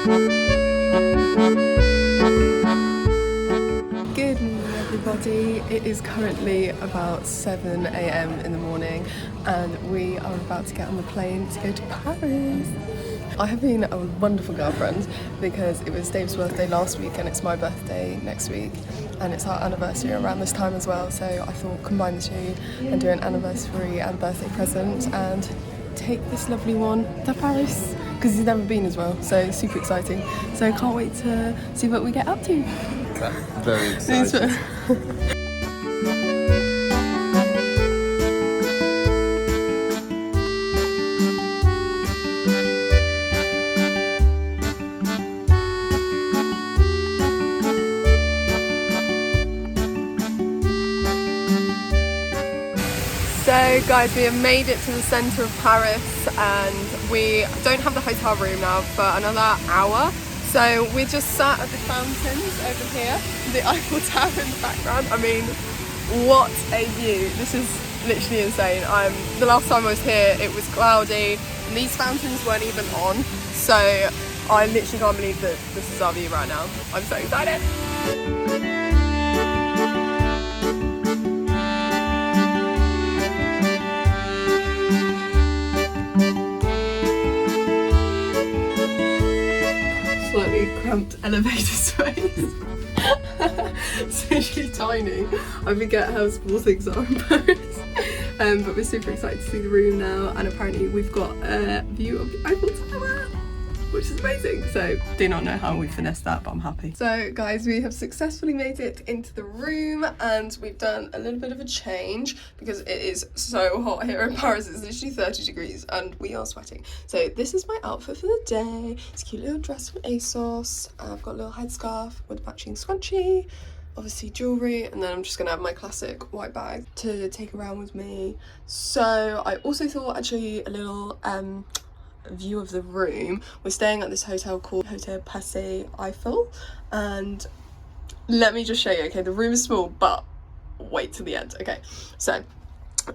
Good morning everybody, it is currently about 7 a.m. in the morning and we are about to get on the plane to go to Paris. I have been a wonderful girlfriend because it was Dave's birthday last week and it's my birthday next week and it's our anniversary around this time as well, so I thought combine the two and do an anniversary and birthday present and take this lovely one to Paris because he's never been as well, so super exciting. So I can't wait to see what we get up to. Very excited. So guys, we have made it to the centre of Paris and we don't have the hotel room now for another hour. So we're just sat at the fountains over here, the Eiffel Tower in the background. I mean, what a view. This is literally insane. The last time I was here, it was cloudy and these fountains weren't even on. So I literally can't believe that this is our view right now. I'm so excited. Slightly cramped elevator space. It's literally tiny. I forget how small things are in Paris. But we're super excited to see the room now, and apparently we've got a view of the Eiffel Tower, which is amazing. So do not know how we finessed that, but I'm happy. So guys, we have successfully made it into the room and we've done a little bit of a change because it is so hot here in Paris. It's literally 30 degrees and we are sweating. So this is my outfit for the day. It's a cute little dress from ASOS. I've got a little headscarf with matching scrunchie, obviously jewellery, and then I'm just gonna have my classic white bag to take around with me. So I also thought I'd show you a little view of the room. We're staying at this hotel called Hotel Passé Eiffel, and let me just show you. Okay, the room is small, but wait till the end. Okay, so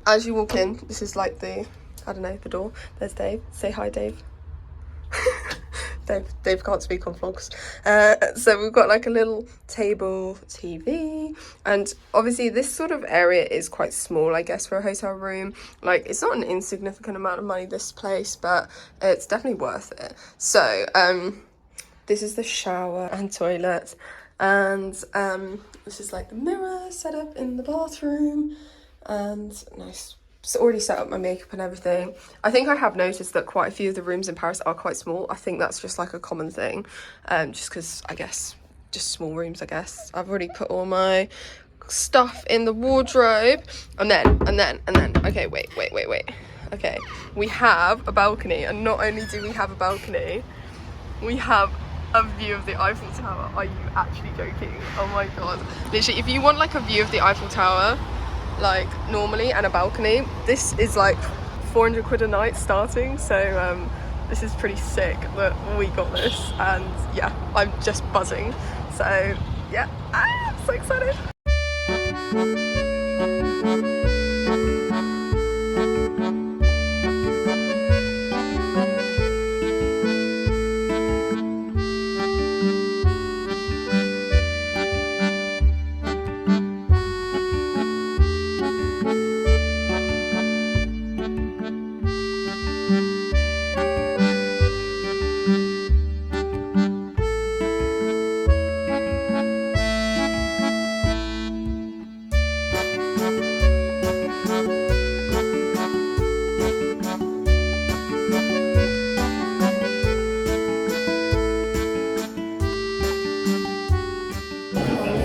as you walk in, this is like the, I don't know, the door. There's Dave. Say hi, Dave. Dave can't speak on vlogs. So we've got like a little table TV, and obviously this sort of area is quite small, I guess, for a hotel room. Like, it's not an insignificant amount of money, this place, but it's definitely worth it. So this is the shower and toilet, and this is like the mirror set up in the bathroom, and nice. So already set up my makeup and everything. I think I have noticed that quite a few of the rooms in Paris are quite small. I think that's just like a common thing, just because I guess just small rooms, I guess. I've already put all my stuff in the wardrobe, and then okay, wait. Okay, we have a balcony, and not only do we have a balcony, we have a view of the Eiffel Tower. Are you actually joking? Oh my god. Literally, if you want like a view of the Eiffel Tower like normally and a balcony, this is like 400 quid a night starting, so this is pretty sick that we got this, and yeah, I'm just buzzing. So yeah, I'm so excited.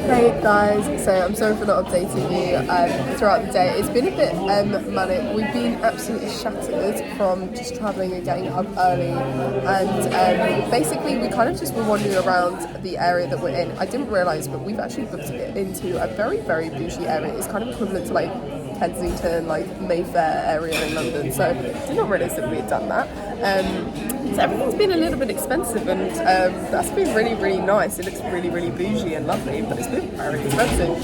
Hey guys, so I'm sorry for not updating you throughout the day. It's been a bit manic. We've been absolutely shattered from just travelling and getting up early, and basically we kind of just were wandering around the area that we're in. I didn't realise, but we've actually booked it into a very, very bougie area. It's kind of equivalent to like Kensington, like Mayfair area in London, so I did not realise that we had done that. So everything's been a little bit expensive, and that's been really, really nice. It looks really, really bougie and lovely, but it's been very expensive.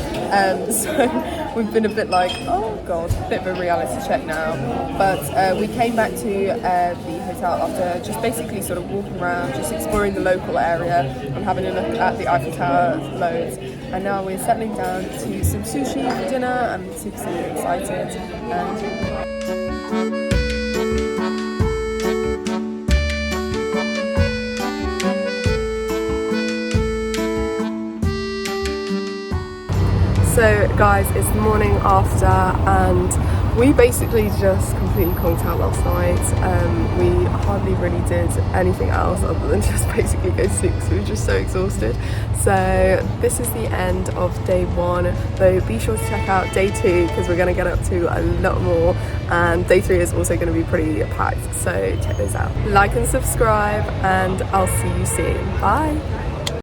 So we've been a bit like, oh god, a bit of a reality check now. But we came back to the hotel after just basically sort of walking around, just exploring the local area and having a look at the Eiffel Tower loads. And now we're settling down to some sushi for dinner. I'm super excited. So guys, it's the morning after and we basically just completely conked out last night. We hardly really did anything else other than just basically go to sleep because we were just so exhausted. So this is the end of day 1, though be sure to check out day 2 because we're going to get up to a lot more, and day 3 is also going to be pretty packed, so check those out. Like and subscribe, and I'll see you soon. Bye.